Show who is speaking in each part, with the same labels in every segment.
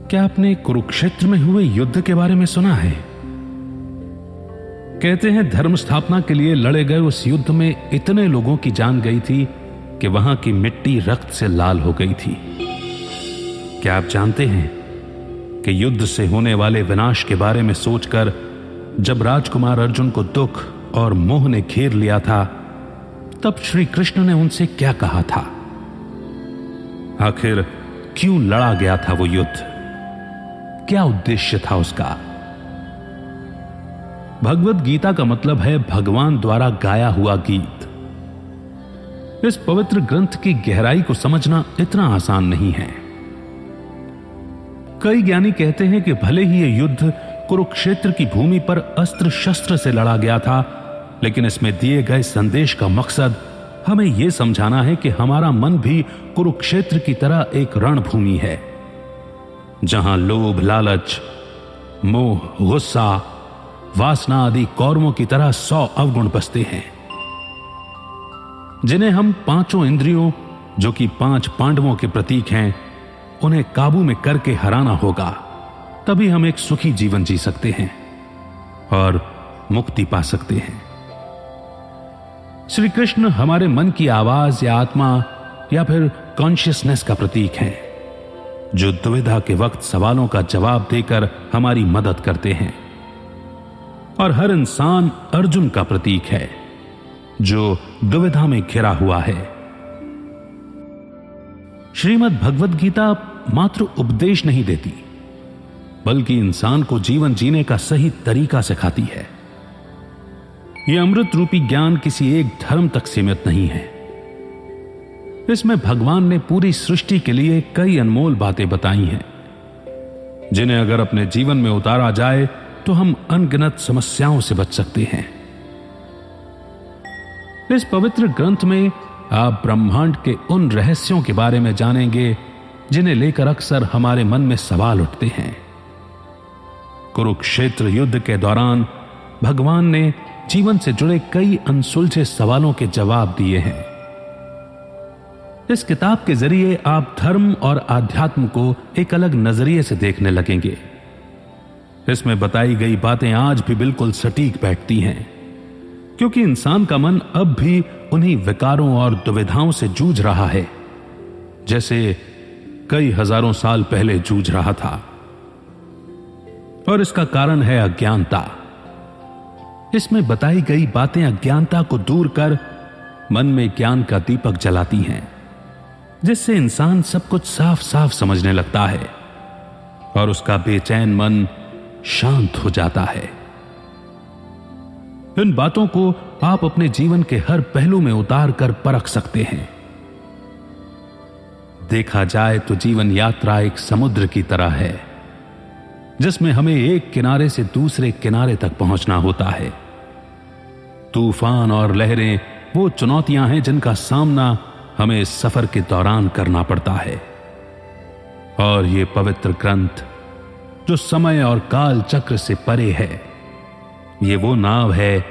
Speaker 1: क्या आपने कुरुक्षेत्र में हुए युद्ध के बारे में सुना है? कहते हैं धर्म स्थापना के लिए लड़े गए उस युद्ध में इतने लोगों की जान गई थी कि वहां की मिट्टी रक्त से लाल हो गई थी। क्या आप जानते हैं कि युद्ध से होने वाले विनाश के बारे में सोचकर जब राजकुमार अर्जुन को दुख और मोह ने घेर लिया था, तब श्री कृष्ण ने उनसे क्या कहा था? आखिर क्यों लड़ा गया था वो युद्ध? क्या उद्देश्य था उसका? भगवत गीता का मतलब है भगवान द्वारा गाया हुआ गीत। इस पवित्र ग्रंथ की गहराई को समझना इतना आसान नहीं है। कई ज्ञानी कहते हैं कि भले ही यह युद्ध कुरुक्षेत्र की भूमि पर अस्त्र शस्त्र से लड़ा गया था, लेकिन इसमें दिए गए संदेश का मकसद हमें यह समझाना है कि हमारा मन भी कुरुक्षेत्र की तरह एक रणभूमि है, जहां लोभ, लालच, मोह, गुस्सा, वासना आदि कौरवों की तरह 100 अवगुण बसते हैं, जिन्हें हम पांचों इंद्रियों, जो कि 5 पांडवों के प्रतीक हैं, उन्हें काबू में करके हराना होगा। तभी हम एक सुखी जीवन जी सकते हैं और मुक्ति पा सकते हैं। श्री कृष्ण हमारे मन की आवाज या आत्मा या फिर कॉन्शियसनेस का प्रतीक है, जो दुविधा के वक्त सवालों का जवाब देकर हमारी मदद करते हैं। और हर इंसान अर्जुन का प्रतीक है, जो दुविधा में घिरा हुआ है। श्रीमद् भगवद गीता मात्र उपदेश नहीं देती, बल्कि इंसान को जीवन जीने का सही तरीका सिखाती है। यह अमृत रूपी ज्ञान किसी एक धर्म तक सीमित नहीं है। इसमें भगवान ने पूरी सृष्टि के लिए कई अनमोल बातें बताई हैं, जिन्हें अगर अपने जीवन में उतारा जाए तो हम अनगिनत समस्याओं से बच सकते हैं। इस पवित्र ग्रंथ में आप ब्रह्मांड के उन रहस्यों के बारे में जानेंगे जिन्हें लेकर अक्सर हमारे मन में सवाल उठते हैं। कुरुक्षेत्र युद्ध के दौरान भगवान ने जीवन से जुड़े कई अनसुलझे सवालों के जवाब दिए हैं। इस किताब के जरिए आप धर्म और आध्यात्म को एक अलग नजरिए से देखने लगेंगे। इसमें बताई गई बातें आज भी बिल्कुल सटीक बैठती हैं, क्योंकि इंसान का मन अब भी उन्हीं विकारों और दुविधाओं से जूझ रहा है, जैसे कई हजारों साल पहले जूझ रहा था। और इसका कारण है अज्ञानता। इसमें बताई गई बातें अज्ञानता को दूर कर मन में ज्ञान का दीपक जलाती हैं, जिससे इंसान सब कुछ साफ साफ समझने लगता है और उसका बेचैन मन शांत हो जाता है। इन बातों को आप अपने जीवन के हर पहलू में उतार कर परख सकते हैं। देखा जाए तो जीवन यात्रा एक समुद्र की तरह है, जिसमें हमें एक किनारे से दूसरे किनारे तक पहुंचना होता है। तूफान और लहरें वो चुनौतियां हैं जिनका सामना हमें इस सफर के दौरान करना पड़ता है। और ये पवित्र ग्रंथ, जो समय और काल चक्र से परे है, ये वो नाव है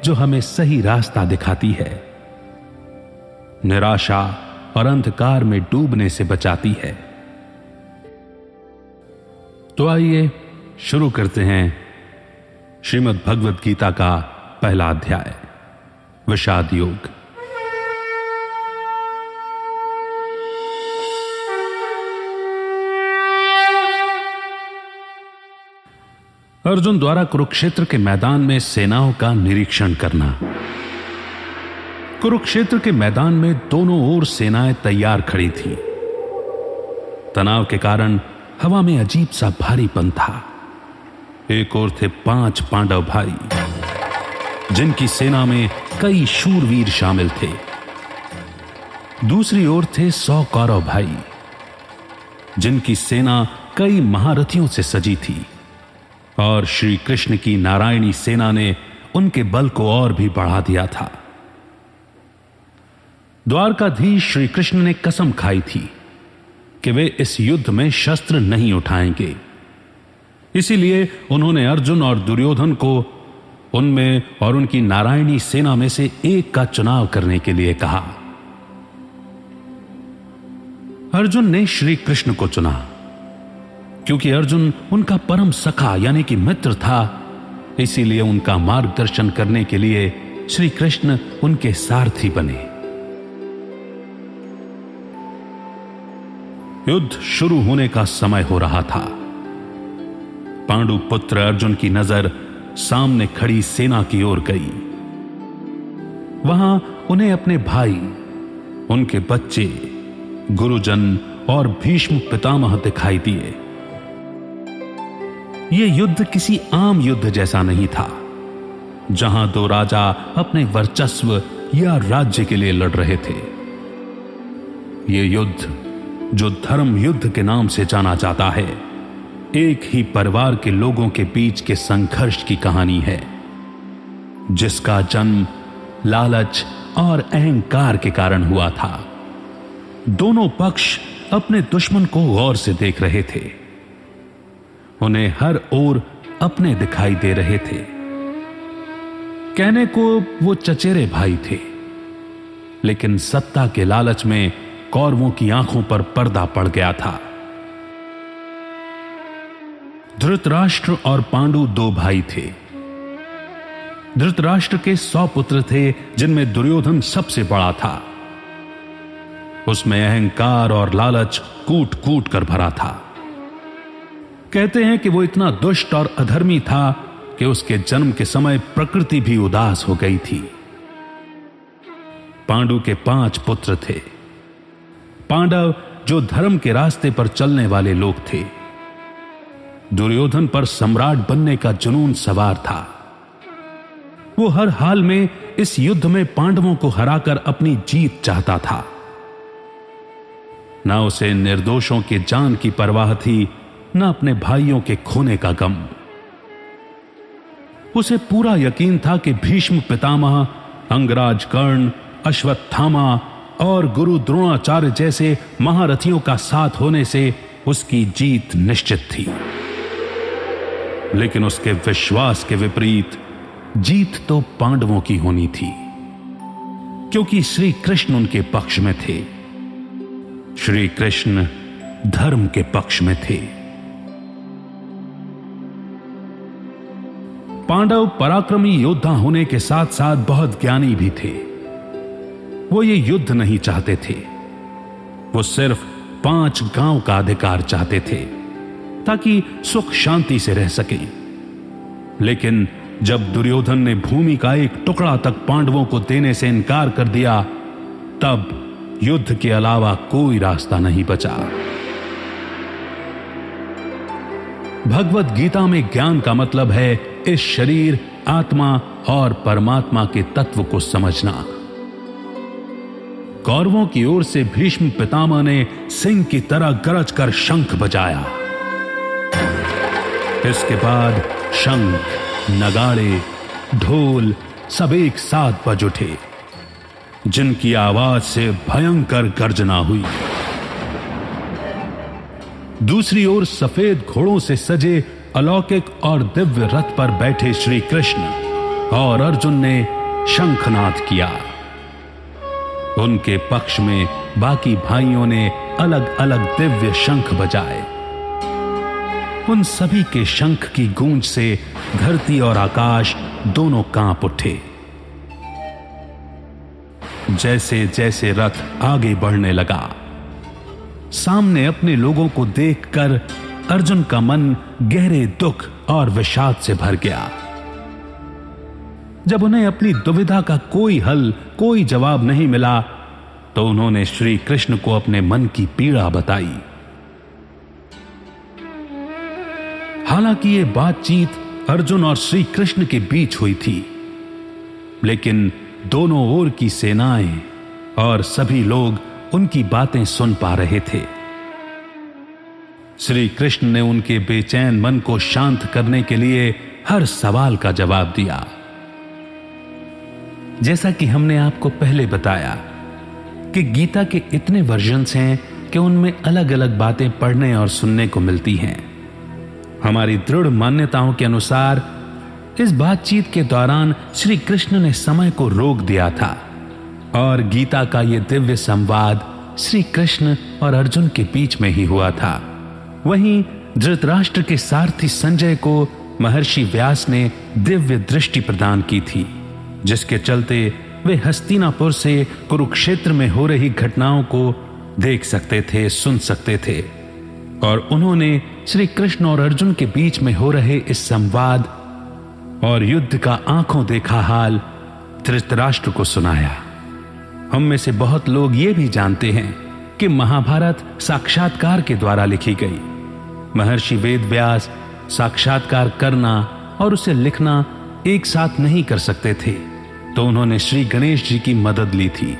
Speaker 1: जो हमें सही रास्ता दिखाती है, निराशा और अंधकार में डूबने से बचाती है। तो आइए शुरू करते हैं श्रीमद् भगवद गीता का पहला अध्याय, विषाद योग। अर्जुन द्वारा कुरुक्षेत्र के मैदान में सेनाओं का निरीक्षण करना। कुरुक्षेत्र के मैदान में दोनों ओर सेनाएं तैयार खड़ी थीं। तनाव के कारण हवा में अजीब सा भारीपन था। एक ओर थे 5 पांडव भाई, जिनकी सेना में कई शूरवीर शामिल थे। दूसरी ओर थे 100 कौरव भाई, जिनकी सेना कई महारथियों से सजी थी। और श्री कृष्ण की नारायणी सेना ने उनके बल को और भी बढ़ा दिया था। द्वारकाधीश श्री कृष्ण ने कसम खाई थी कि वे इस युद्ध में शस्त्र नहीं उठाएंगे। इसीलिए उन्होंने अर्जुन और दुर्योधन को उनमें और उनकी नारायणी सेना में से एक का चुनाव करने के लिए कहा। अर्जुन ने श्री कृष्ण को चुना, क्योंकि अर्जुन उनका परम सखा यानी कि मित्र था, इसीलिए उनका मार्गदर्शन करने के लिए श्री कृष्ण उनके सारथी बने। युद्ध शुरू होने का समय हो रहा था। पांडु पुत्र अर्जुन की नजर सामने खड़ी सेना की ओर गई। वहां उन्हें अपने भाई, उनके बच्चे, गुरुजन और भीष्म पितामह दिखाई दिए। यह युद्ध किसी आम युद्ध जैसा नहीं था, जहां दो राजा अपने वर्चस्व या राज्य के लिए लड़ रहे थे। यह युद्ध, जो धर्म युद्ध के नाम से जाना जाता है, एक ही परिवार के लोगों के बीच के संघर्ष की कहानी है, जिसका जन्म लालच और अहंकार के कारण हुआ था। दोनों पक्ष अपने दुश्मन को गौर से देख रहे थे। उन्हें हर ओर अपने दिखाई दे रहे थे। कहने को वो चचेरे भाई थे, लेकिन सत्ता के लालच में कौरवों की आंखों पर पर्दा पड़ गया था। धृतराष्ट्र और पांडु दो भाई थे। धृतराष्ट्र के 100 पुत्र थे, जिनमें दुर्योधन सबसे बड़ा था। उसमें अहंकार और लालच कूट कूट कर भरा था। कहते हैं कि वो इतना दुष्ट और अधर्मी था कि उसके जन्म के समय प्रकृति भी उदास हो गई थी। पांडु के 5 पुत्र थे। पांडव जो धर्म के रास्ते पर चलने वाले लोग थे। दुर्योधन पर सम्राट बनने का जुनून सवार था। वो हर हाल में इस युद्ध में पांडवों को हराकर अपनी जीत चाहता था। ना उसे निर्दोषों के जान की परवाह थी, ना अपने भाइयों के खोने का गम। उसे पूरा यकीन था कि भीष्म पितामह, अंगराज कर्ण, अश्वत्थामा और गुरु द्रोणाचार्य जैसे महारथियों का साथ होने से उसकी जीत निश्चित थी। लेकिन उसके विश्वास के विपरीत जीत तो पांडवों की होनी थी, क्योंकि श्री कृष्ण उनके पक्ष में थे। श्री कृष्ण धर्म के पक्ष में थे। पांडव पराक्रमी योद्धा होने के साथ साथ बहुत ज्ञानी भी थे। वो ये युद्ध नहीं चाहते थे। वो सिर्फ 5 गांव का अधिकार चाहते थे, ताकि सुख शांति से रह सकें। लेकिन जब दुर्योधन ने भूमि का एक टुकड़ा तक पांडवों को देने से इनकार कर दिया, तब युद्ध के अलावा कोई रास्ता नहीं बचा। भगवत गीता में ज्ञान का मतलब है इस शरीर, आत्मा और परमात्मा के तत्व को समझना। कौरवों की ओर से भीष्म पितामह ने सिंह की तरह गरज कर शंख बजाया। इसके बाद शंख, नगाड़े, ढोल सब एक साथ बज उठे, जिनकी आवाज से भयंकर गर्जना हुई। दूसरी ओर सफेद घोड़ों से सजे अलौकिक और दिव्य रथ पर बैठे श्री कृष्ण और अर्जुन ने शंखनाद किया। उनके पक्ष में बाकी भाइयों ने अलग अलग दिव्य शंख बजाए। उन सभी के शंख की गूंज से धरती और आकाश दोनों कांप उठे। जैसे जैसे रथ आगे बढ़ने लगा, सामने अपने लोगों को देखकर अर्जुन का मन गहरे दुख और विषाद से भर गया। जब उन्हें अपनी दुविधा का कोई हल, कोई जवाब नहीं मिला, तो उन्होंने श्री कृष्ण को अपने मन की पीड़ा बताई। हालांकि यह बातचीत अर्जुन और श्री कृष्ण के बीच हुई थी, लेकिन दोनों ओर की सेनाएं और सभी लोग उनकी बातें सुन पा रहे थे। श्री कृष्ण ने उनके बेचैन मन को शांत करने के लिए हर सवाल का जवाब दिया। जैसा कि हमने आपको पहले बताया कि गीता के इतने वर्जन्स हैं कि उनमें अलग अलग बातें पढ़ने और सुनने को मिलती हैं। हमारी दृढ़ मान्यताओं के अनुसार इस बातचीत के दौरान श्री कृष्ण ने समय को रोक दिया था और गीता का यह दिव्य संवाद श्री कृष्ण और अर्जुन के बीच में ही हुआ था। वहीं धृतराष्ट्र के सारथी संजय को महर्षि व्यास ने दिव्य दृष्टि प्रदान की थी, जिसके चलते वे हस्तिनापुर से कुरुक्षेत्र में हो रही घटनाओं को देख सकते थे, सुन सकते थे, और उन्होंने श्री कृष्ण और अर्जुन के बीच में हो रहे इस संवाद और युद्ध का आंखों देखा हाल धृतराष्ट्र को सुनाया। हम में से बहुत लोग ये भी जानते हैं कि महाभारत साक्षात्कार के द्वारा लिखी गई। महर्षि वेदव्यास साक्षात्कार करना और उसे लिखना एक साथ नहीं कर सकते थे, तो उन्होंने श्री गणेश जी की मदद ली थी,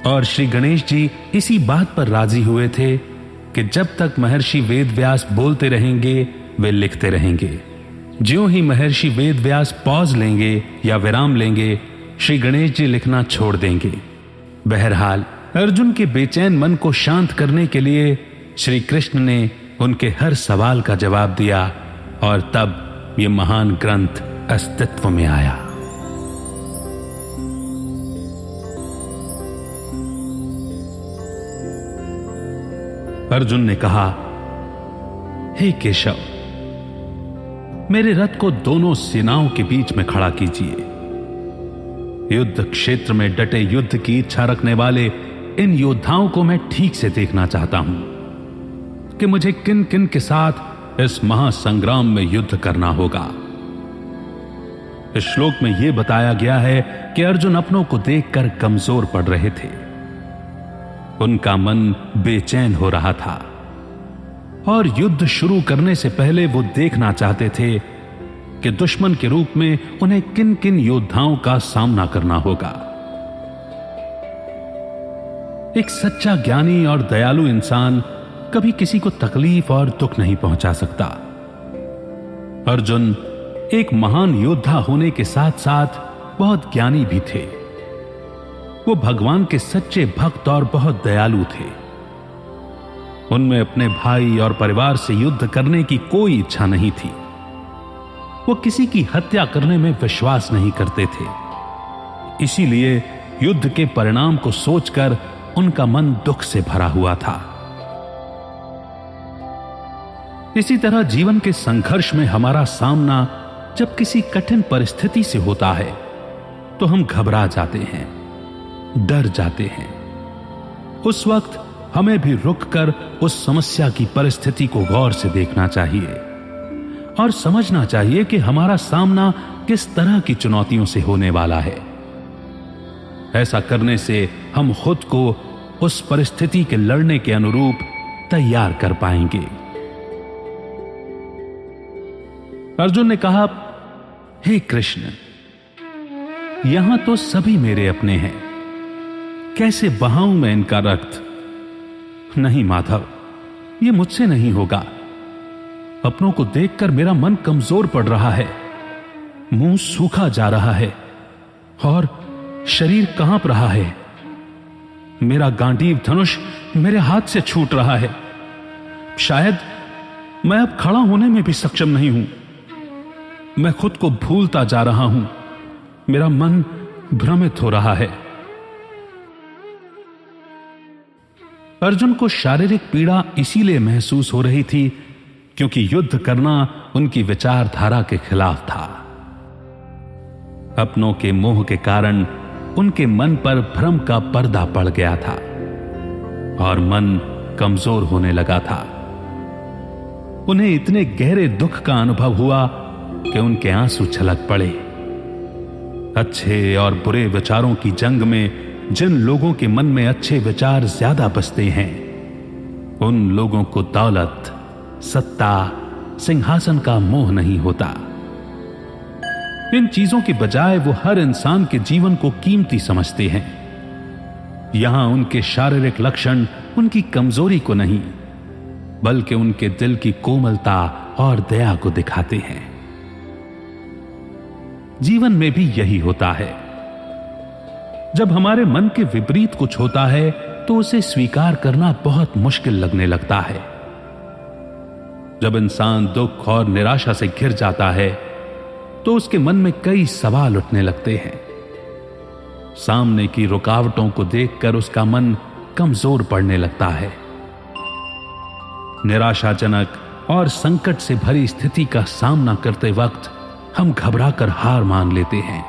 Speaker 1: और श्री गणेश जी इसी बात पर राजी हुए थे कि जब तक महर्षि वेदव्यास बोलते रहेंगे वे लिखते रहेंगे। ज्यों ही महर्षि वेदव्यास पॉज लेंगे या विराम लेंगे, श्री गणेश जी लिखना छोड़ देंगे। बहरहाल अर्जुन के बेचैन मन को शांत करने के लिए श्री कृष्ण ने उनके हर सवाल का जवाब दिया, और तब ये महान ग्रंथ अस्तित्व में आया। अर्जुन ने कहा, हे केशव, मेरे रथ को दोनों सेनाओं के बीच में खड़ा कीजिए। युद्ध क्षेत्र में डटे युद्ध की इच्छा रखने वाले इन योद्धाओं को मैं ठीक से देखना चाहता हूं कि मुझे किन किन के साथ इस महासंग्राम में युद्ध करना होगा। इस श्लोक में यह बताया गया है कि अर्जुन अपनों को देखकर कमजोर पड़ रहे थे। उनका मन बेचैन हो रहा था और युद्ध शुरू करने से पहले वो देखना चाहते थे कि दुश्मन के रूप में उन्हें किन किन योद्धाओं का सामना करना होगा। एक सच्चा ज्ञानी और दयालु इंसान कभी किसी को तकलीफ और दुख नहीं पहुंचा सकता। अर्जुन एक महान योद्धा होने के साथ साथ बहुत ज्ञानी भी थे। वो भगवान के सच्चे भक्त और बहुत दयालु थे। उनमें अपने भाई और परिवार से युद्ध करने की कोई इच्छा नहीं थी। वो किसी की हत्या करने में विश्वास नहीं करते थे। इसीलिए युद्ध के परिणाम को सोचकर उनका मन दुख से भरा हुआ था। इसी तरह जीवन के संघर्ष में हमारा सामना जब किसी कठिन परिस्थिति से होता है तो हम घबरा जाते हैं, डर जाते हैं। उस वक्त हमें भी रुककर उस समस्या की परिस्थिति को गौर से देखना चाहिए और समझना चाहिए कि हमारा सामना किस तरह की चुनौतियों से होने वाला है। ऐसा करने से हम खुद को उस परिस्थिति के लड़ने के अनुरूप तैयार कर पाएंगे। अर्जुन ने कहा, हे कृष्ण, यहां तो सभी मेरे अपने हैं, कैसे बहाऊं मैं इनका रक्त? नहीं माधव, ये मुझसे नहीं होगा। अपनों को देखकर मेरा मन कमजोर पड़ रहा है, मुंह सूखा जा रहा है और शरीर कांप रहा है। मेरा गांडीव धनुष मेरे हाथ से छूट रहा है। शायद मैं अब खड़ा होने में भी सक्षम नहीं हूं। मैं खुद को भूलता जा रहा हूं। मेरा मन भ्रमित हो रहा है। अर्जुन को शारीरिक पीड़ा इसीलिए महसूस हो रही थी क्योंकि युद्ध करना उनकी विचारधारा के खिलाफ था। अपनों के मोह के कारण उनके मन पर भ्रम का पर्दा पड़ गया था और मन कमजोर होने लगा था। उन्हें इतने गहरे दुख का अनुभव हुआ कि उनके आंसू छलक पड़े। अच्छे और बुरे विचारों की जंग में जिन लोगों के मन में अच्छे विचार ज्यादा बसते हैं, उन लोगों को दौलत, सत्ता, सिंहासन का मोह नहीं होता। इन चीजों के बजाय वो हर इंसान के जीवन को कीमती समझते हैं। यहां उनके शारीरिक लक्षण उनकी कमजोरी को नहीं, बल्कि उनके दिल की कोमलता और दया को दिखाते हैं। जीवन में भी यही होता है। जब हमारे मन के विपरीत कुछ होता है तो उसे स्वीकार करना बहुत मुश्किल लगने लगता है। जब इंसान दुख और निराशा से घिर जाता है तो उसके मन में कई सवाल उठने लगते हैं। सामने की रुकावटों को देखकर उसका मन कमजोर पड़ने लगता है। निराशाजनक और संकट से भरी स्थिति का सामना करते वक्त हम घबराकर हार मान लेते हैं।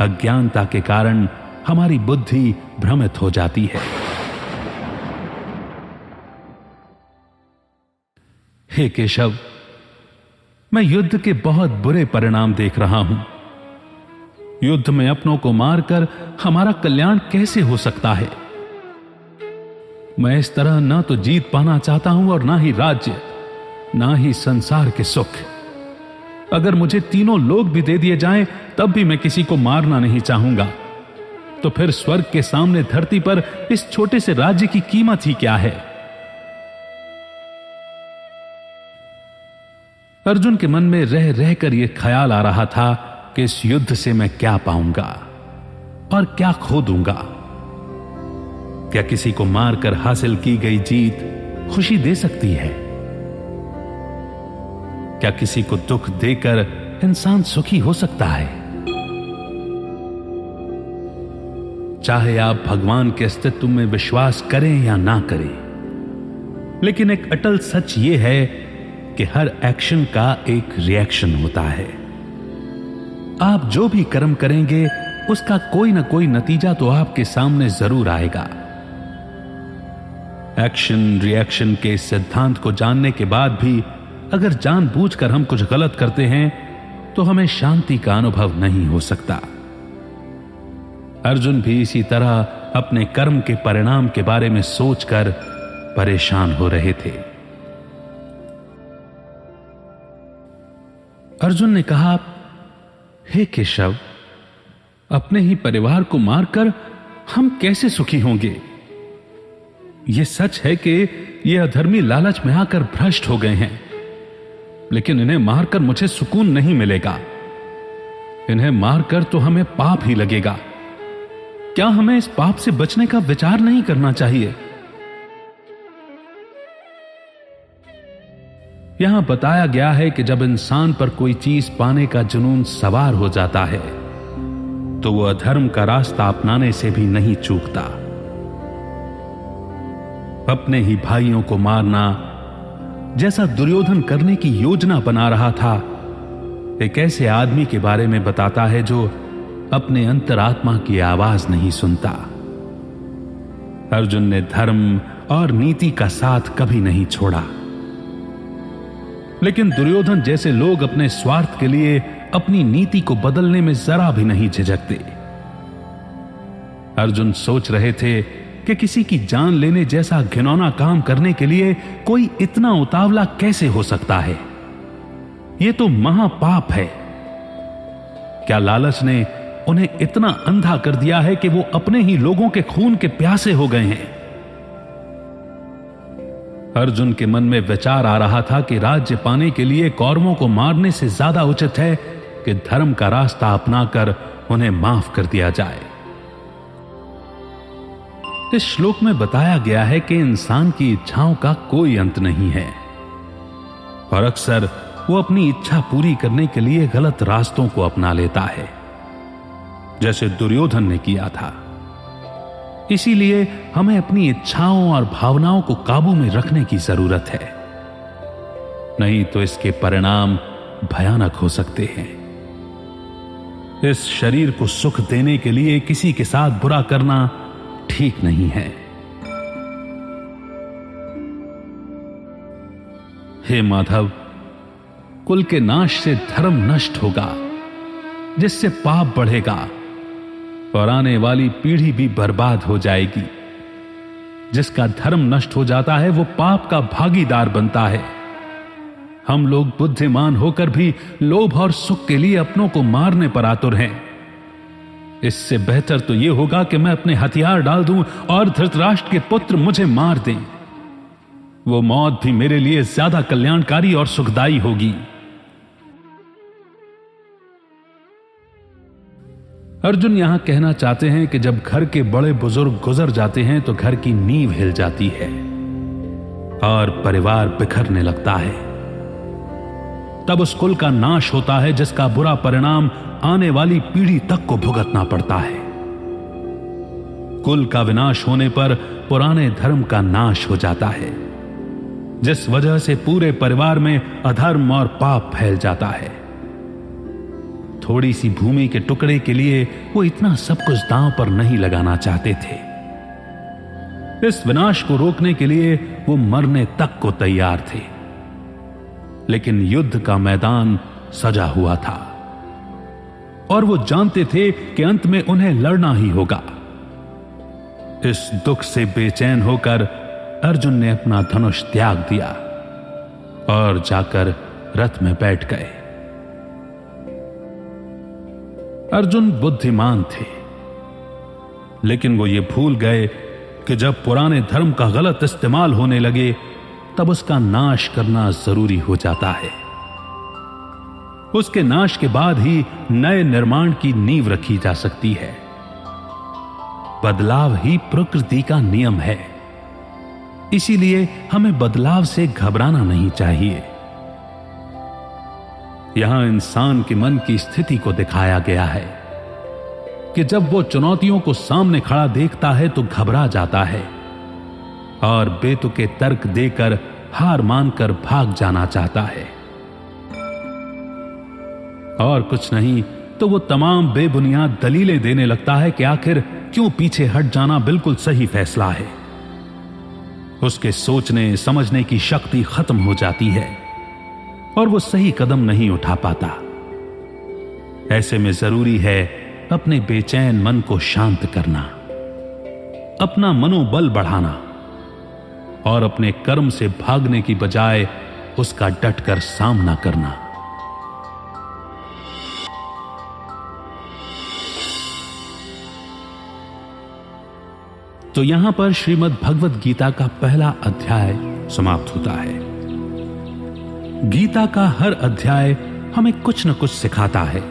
Speaker 1: अज्ञानता के कारण हमारी बुद्धि भ्रमित हो जाती है। हे केशव, मैं युद्ध के बहुत बुरे परिणाम देख रहा हूं। युद्ध में अपनों को मारकर हमारा कल्याण कैसे हो सकता है? मैं इस तरह ना तो जीत पाना चाहता हूं और ना ही राज्य, ना ही संसार के सुख। अगर मुझे तीनों लोक भी दे दिए जाएं, तब भी मैं किसी को मारना नहीं चाहूंगा। तो फिर स्वर्ग के सामने धरती पर इस छोटे से राज्य की कीमत ही क्या है? अर्जुन के मन में रह रहकर यह ख्याल आ रहा था कि इस युद्ध से मैं क्या पाऊंगा और क्या खो दूंगा। क्या किसी को मारकर हासिल की गई जीत खुशी दे सकती है? क्या किसी को दुख देकर इंसान सुखी हो सकता है? चाहे आप भगवान के अस्तित्व में विश्वास करें या ना करें, लेकिन एक अटल सच यह है कि हर एक्शन का एक रिएक्शन होता है। आप जो भी कर्म करेंगे उसका कोई ना कोई नतीजा तो आपके सामने जरूर आएगा। एक्शन रिएक्शन के सिद्धांत को जानने के बाद भी अगर जानबूझकर हम कुछ गलत करते हैं तो हमें शांति का अनुभव नहीं हो सकता। अर्जुन भी इसी तरह अपने कर्म के परिणाम के बारे में सोचकर परेशान हो रहे थे। अर्जुन ने कहा, हे केशव, अपने ही परिवार को मारकर हम कैसे सुखी होंगे? यह सच है कि ये अधर्मी लालच में आकर भ्रष्ट हो गए हैं, लेकिन इन्हें मारकर मुझे सुकून नहीं मिलेगा। इन्हें मारकर तो हमें पाप ही लगेगा। क्या हमें इस पाप से बचने का विचार नहीं करना चाहिए? यहां बताया गया है कि जब इंसान पर कोई चीज पाने का जुनून सवार हो जाता है तो वो अधर्म का रास्ता अपनाने से भी नहीं चूकता। अपने ही भाइयों को मारना, जैसा दुर्योधन करने की योजना बना रहा था, एक ऐसे आदमी के बारे में बताता है जो अपने अंतरात्मा की आवाज नहीं सुनता। अर्जुन ने धर्म और नीति का साथ कभी नहीं छोड़ा, लेकिन दुर्योधन जैसे लोग अपने स्वार्थ के लिए अपनी नीति को बदलने में जरा भी नहीं झिझकते। अर्जुन सोच रहे थे कि किसी की जान लेने जैसा घिनौना काम करने के लिए कोई इतना उतावला कैसे हो सकता है? यह तो महापाप है। क्या लालच ने उन्हें इतना अंधा कर दिया है कि वो अपने ही लोगों के खून के प्यासे हो गए हैं? अर्जुन के मन में विचार आ रहा था कि राज्य पाने के लिए कौरवों को मारने से ज्यादा उचित है कि धर्म का रास्ता अपनाकर उन्हें माफ कर दिया जाए। इस श्लोक में बताया गया है कि इंसान की इच्छाओं का कोई अंत नहीं है और अक्सर वो अपनी इच्छा पूरी करने के लिए गलत रास्तों को अपना लेता है, जैसे दुर्योधन ने किया था। इसीलिए हमें अपनी इच्छाओं और भावनाओं को काबू में रखने की जरूरत है, नहीं तो इसके परिणाम भयानक हो सकते हैं। इस शरीर को सुख देने के लिए किसी के साथ बुरा करना ठीक नहीं है। हे माधव, कुल के नाश से धर्म नष्ट होगा, जिससे पाप बढ़ेगा और आने वाली पीढ़ी भी बर्बाद हो जाएगी। जिसका धर्म नष्ट हो जाता है वो पाप का भागीदार बनता है। हम लोग बुद्धिमान होकर भी लोभ और सुख के लिए अपनों को मारने पर आतुर हैं। इससे बेहतर तो यह होगा कि मैं अपने हथियार डाल दूं और धृतराष्ट्र के पुत्र मुझे मार दें। वो मौत भी मेरे लिए ज्यादा कल्याणकारी और सुखदायी होगी। अर्जुन यहां कहना चाहते हैं कि जब घर के बड़े बुजुर्ग गुजर जाते हैं तो घर की नींव हिल जाती है और परिवार बिखरने लगता है। तब उस कुल का नाश होता है जिसका बुरा परिणाम आने वाली पीढ़ी तक को भुगतना पड़ता है। कुल का विनाश होने पर पुराने धर्म का नाश हो जाता है जिस वजह से पूरे परिवार में अधर्म और पाप फैल जाता है। थोड़ी सी भूमि के टुकड़े के लिए वो इतना सब कुछ दांव पर नहीं लगाना चाहते थे। इस विनाश को रोकने के लिए वो मरने तक को तैयार थे, लेकिन युद्ध का मैदान सजा हुआ था और वो जानते थे कि अंत में उन्हें लड़ना ही होगा। इस दुख से बेचैन होकर अर्जुन ने अपना धनुष त्याग दिया और जाकर रथ में बैठ गए। अर्जुन बुद्धिमान थे, लेकिन वो ये भूल गए कि जब पुराने धर्म का गलत इस्तेमाल होने लगे तब उसका नाश करना जरूरी हो जाता है। उसके नाश के बाद ही नए निर्माण की नींव रखी जा सकती है। बदलाव ही प्रकृति का नियम है, इसीलिए हमें बदलाव से घबराना नहीं चाहिए। यहां इंसान के मन की स्थिति को दिखाया गया है कि जब वो चुनौतियों को सामने खड़ा देखता है तो घबरा जाता है और बेतुके तर्क देकर हार मानकर भाग जाना चाहता है। और कुछ नहीं तो वो तमाम बेबुनियाद दलीलें देने लगता है कि आखिर क्यों पीछे हट जाना बिल्कुल सही फैसला है। उसके सोचने समझने की शक्ति खत्म हो जाती है और वो सही कदम नहीं उठा पाता। ऐसे में जरूरी है अपने बेचैन मन को शांत करना, अपना मनोबल बढ़ाना और अपने कर्म से भागने की बजाय उसका डटकर सामना करना। तो यहां पर श्रीमद् भगवत गीता का पहला अध्याय समाप्त होता है। गीता का हर अध्याय हमें कुछ न कुछ सिखाता है।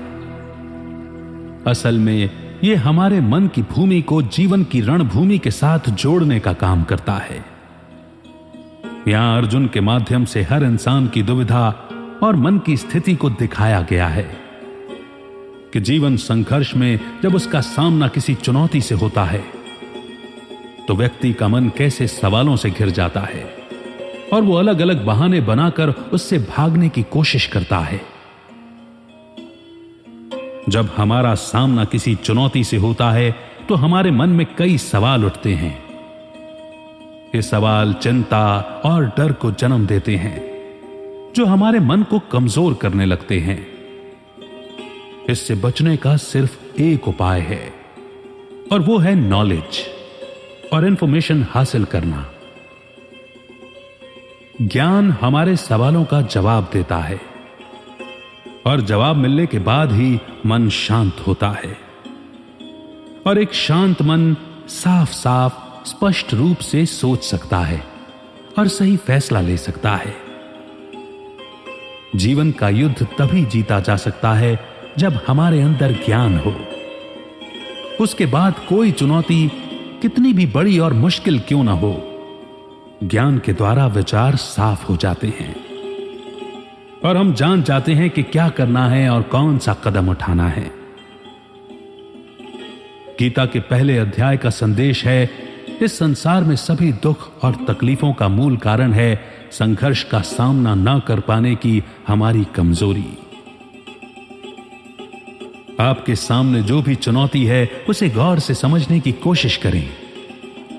Speaker 1: असल में यह हमारे मन की भूमि को जीवन की रणभूमि के साथ जोड़ने का काम करता है। यहां अर्जुन के माध्यम से हर इंसान की दुविधा और मन की स्थिति को दिखाया गया है कि जीवन संघर्ष में जब उसका सामना किसी चुनौती से होता है तो व्यक्ति का मन कैसे सवालों से घिर जाता है और वो अलग अलग बहाने बनाकर उससे भागने की कोशिश करता है। जब हमारा सामना किसी चुनौती से होता है तो हमारे मन में कई सवाल उठते हैं। ये सवाल चिंता और डर को जन्म देते हैं जो हमारे मन को कमजोर करने लगते हैं। इससे बचने का सिर्फ एक उपाय है और वो है नॉलेज और इंफॉर्मेशन हासिल करना। ज्ञान हमारे सवालों का जवाब देता है और जवाब मिलने के बाद ही मन शांत होता है और एक शांत मन साफ साफ स्पष्ट रूप से सोच सकता है और सही फैसला ले सकता है। जीवन का युद्ध तभी जीता जा सकता है जब हमारे अंदर ज्ञान हो। उसके बाद कोई चुनौती कितनी भी बड़ी और मुश्किल क्यों ना हो, ज्ञान के द्वारा विचार साफ हो जाते हैं और हम जान जाते हैं कि क्या करना है और कौन सा कदम उठाना है। गीता के पहले अध्याय का संदेश है, इस संसार में सभी दुख और तकलीफों का मूल कारण है संघर्ष का सामना न कर पाने की हमारी कमजोरी। आपके सामने जो भी चुनौती है उसे गौर से समझने की कोशिश करें,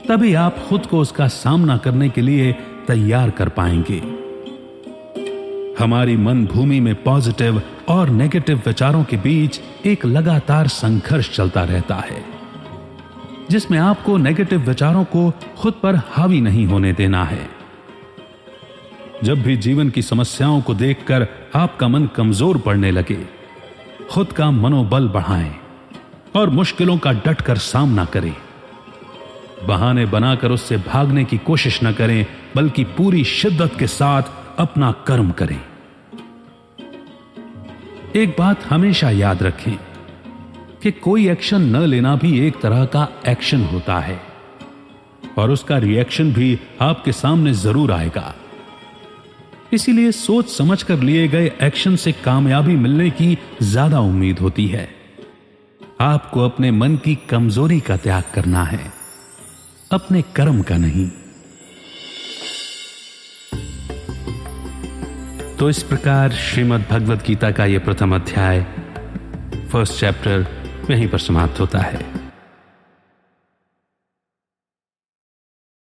Speaker 1: तभी आप खुद को उसका सामना करने के लिए तैयार कर पाएंगे। हमारी मन भूमि में पॉजिटिव और नेगेटिव विचारों के बीच एक लगातार संघर्ष चलता रहता है, जिसमें आपको नेगेटिव विचारों को खुद पर हावी नहीं होने देना है। जब भी जीवन की समस्याओं को देखकर आपका मन कमजोर पड़ने लगे, खुद का मनोबल बढ़ाएं और मुश्किलों का डटकर सामना करें। बहाने बनाकर उससे भागने की कोशिश न करें, बल्कि पूरी शिद्दत के साथ अपना कर्म करें। एक बात हमेशा याद रखें कि कोई एक्शन न लेना भी एक तरह का एक्शन होता है और उसका रिएक्शन भी आपके सामने जरूर आएगा। इसीलिए सोच समझकर लिए गए एक्शन से कामयाबी मिलने की ज्यादा उम्मीद होती है। आपको अपने मन की कमजोरी का त्याग करना है, अपने कर्म का नहीं। तो इस प्रकार श्रीमद् भगवद गीता का यह प्रथम अध्याय, फर्स्ट चैप्टर, यहीं पर समाप्त होता है।